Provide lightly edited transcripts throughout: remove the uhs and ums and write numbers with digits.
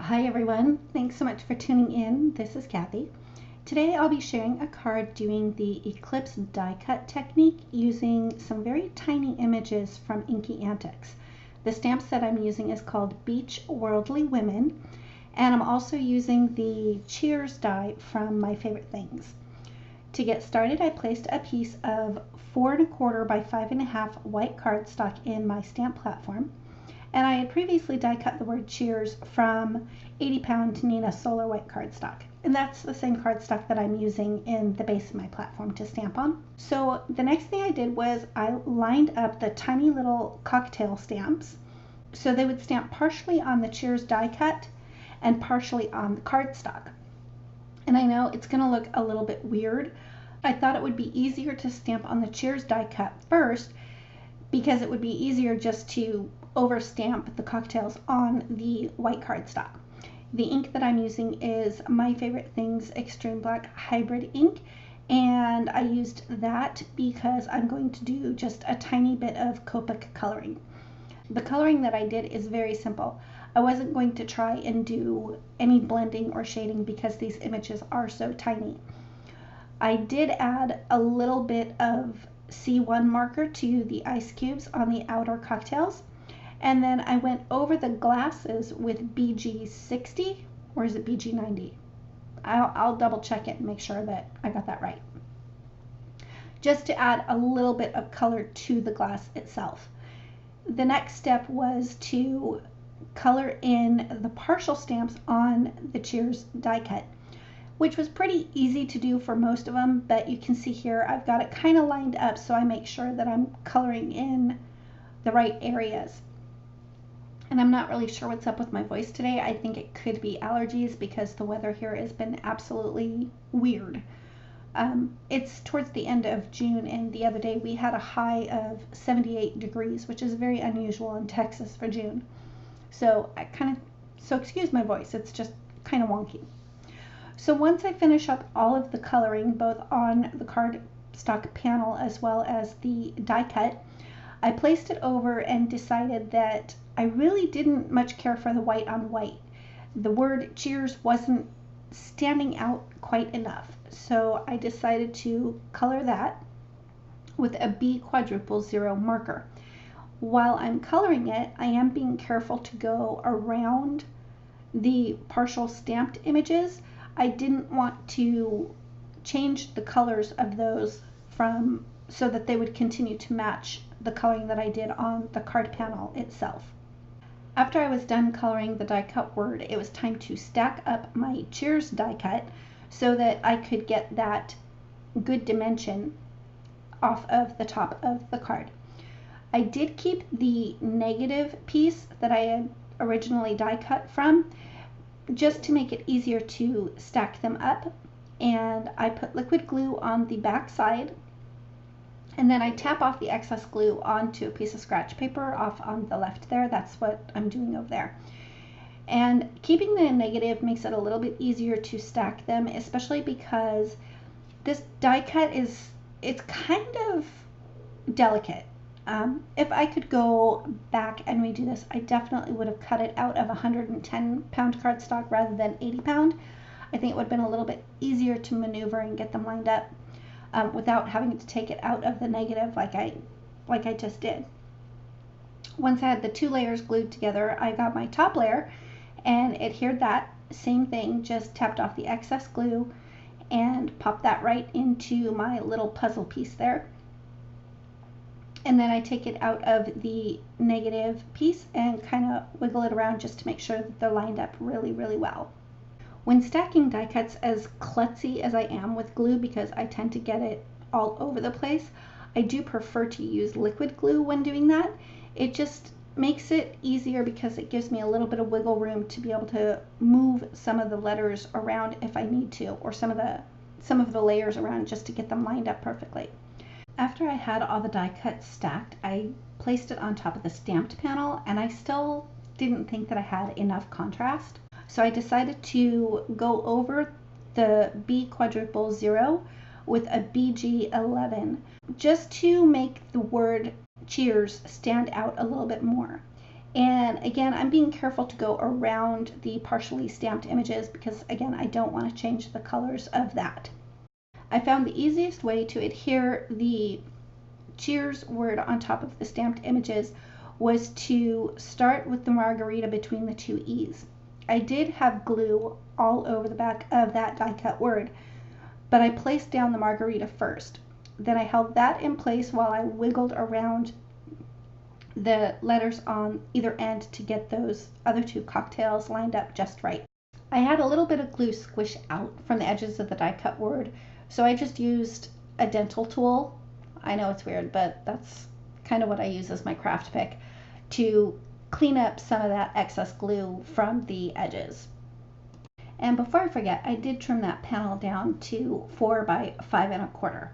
Hi everyone, thanks so much for tuning in. This is Kathy. Today I'll be sharing a card doing the Eclipse die-cut technique using some very tiny images from Inky Antics. The stamp set I'm using is called Beach Worldly Women, and I'm also using the Cheers die from My Favorite Things. To get started, I placed a piece of 4 1/4 by 5 1/2 white cardstock in my stamp platform. And I had previously die cut the word cheers from 80-pound Nina Solar white cardstock. And that's the same cardstock that I'm using in the base of my platform to stamp on. So the next thing I did was I lined up the tiny little cocktail stamps so they would stamp partially on the cheers die cut and partially on the cardstock. And I know it's going to look a little bit weird. I thought it would be easier to stamp on the cheers die cut first because it would be easier just to overstamp the cocktails on the white cardstock. The ink that I'm using is My Favorite Things Extreme Black Hybrid ink, and I used that because I'm going to do just a tiny bit of Copic coloring. The coloring that I did is very simple. I wasn't going to try and do any blending or shading because these images are so tiny. I did add a little bit of C1 marker to the ice cubes on the outer cocktails, and then I went over the glasses with BG60, or is it BG90? I'll double check it and make sure that I got that right, just to add a little bit of color to the glass itself. The next step was to color in the partial stamps on the Cheers die cut, which was pretty easy to do for most of them, but you can see here I've got it kind of lined up so I make sure that I'm coloring in the right areas. And I'm not really sure what's up with my voice today. I think it could be allergies because the weather here has been absolutely weird. It's towards the end of June, and the other day we had a high of 78 degrees, which is very unusual in Texas for June. So excuse my voice, it's just kind of wonky. So once I finish up all of the coloring, both on the cardstock panel as well as the die cut, I placed it over and decided that I really didn't much care for the white on white. The word cheers wasn't standing out quite enough. So I decided to color that with a B'0 marker. While I'm coloring it, I am being careful to go around the partial stamped images. I didn't want to change the colors of those so that they would continue to match the coloring that I did on the card panel itself. After I was done coloring the die cut word, it was time to stack up my cheers die cut so that I could get that good dimension off of the top of the card. I did keep the negative piece that I had originally die cut from, just to make it easier to stack them up, and I put liquid glue on the back side, and then I tap off the excess glue onto a piece of scratch paper off on the left there. That's what I'm doing over there. And keeping the negative makes it a little bit easier to stack them, especially because this die cut it's kind of delicate. If I could go back and redo this, I definitely would have cut it out of 110-pound cardstock rather than 80-pound. I think it would have been a little bit easier to maneuver and get them lined up without having to take it out of the negative like I just did. Once I had the two layers glued together, I got my top layer and adhered that. Same thing, just tapped off the excess glue and popped that right into my little puzzle piece there. And then I take it out of the negative piece and kind of wiggle it around just to make sure that they're lined up really, really well. When stacking die cuts, as klutzy as I am with glue because I tend to get it all over the place, I do prefer to use liquid glue when doing that. It just makes it easier because it gives me a little bit of wiggle room to be able to move some of the letters around if I need to, or some of the layers around just to get them lined up perfectly. After I had all the die cuts stacked, I placed it on top of the stamped panel, and I still didn't think that I had enough contrast. So I decided to go over the B'0 with a BG11 just to make the word cheers stand out a little bit more. And again, I'm being careful to go around the partially stamped images because again, I don't want to change the colors of that. I found the easiest way to adhere the cheers word on top of the stamped images was to start with the margarita between the two E's. I did have glue all over the back of that die cut word, but I placed down the margarita first. Then I held that in place while I wiggled around the letters on either end to get those other two cocktails lined up just right. I had a little bit of glue squish out from the edges of the die cut word, so I just used a dental tool. I know it's weird, but that's kind of what I use as my craft pick to clean up some of that excess glue from the edges. And before I forget, I did trim that panel down to 4 by 5 1/4.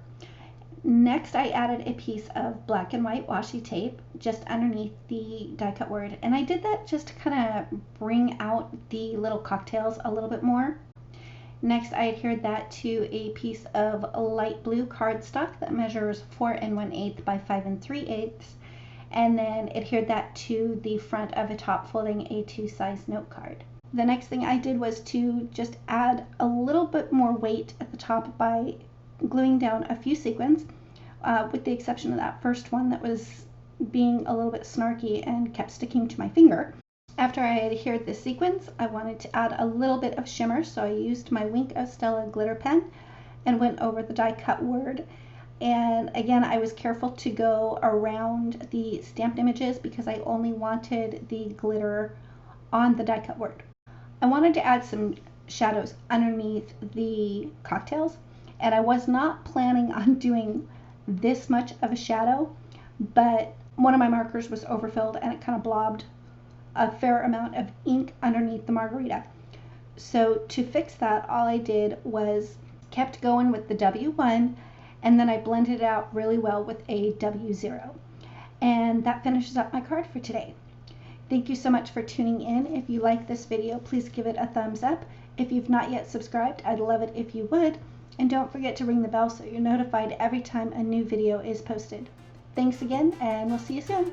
Next, I added a piece of black and white washi tape just underneath the die cut word, and I did that just to kind of bring out the little cocktails a little bit more. Next, I adhered that to a piece of light blue cardstock that measures 4 1/8 by 5 3/8, and then adhered that to the front of a top folding A2 size note card. The next thing I did was to just add a little bit more weight at the top by gluing down a few sequins, with the exception of that first one that was being a little bit snarky and kept sticking to my finger. After I adhered the sequins, I wanted to add a little bit of shimmer, so I used my Wink of Stella glitter pen and went over the die cut word. And again, I was careful to go around the stamped images because I only wanted the glitter on the die cut word. I wanted to add some shadows underneath the cocktails, and I was not planning on doing this much of a shadow, but one of my markers was overfilled and it kind of blobbed a fair amount of ink underneath the margarita. So to fix that, all I did was kept going with the W1, and then I blended it out really well with a W0. And that finishes up my card for today. Thank you so much for tuning in. If you like this video, please give it a thumbs up. If you've not yet subscribed, I'd love it if you would. And don't forget to ring the bell so you're notified every time a new video is posted. Thanks again, and we'll see you soon.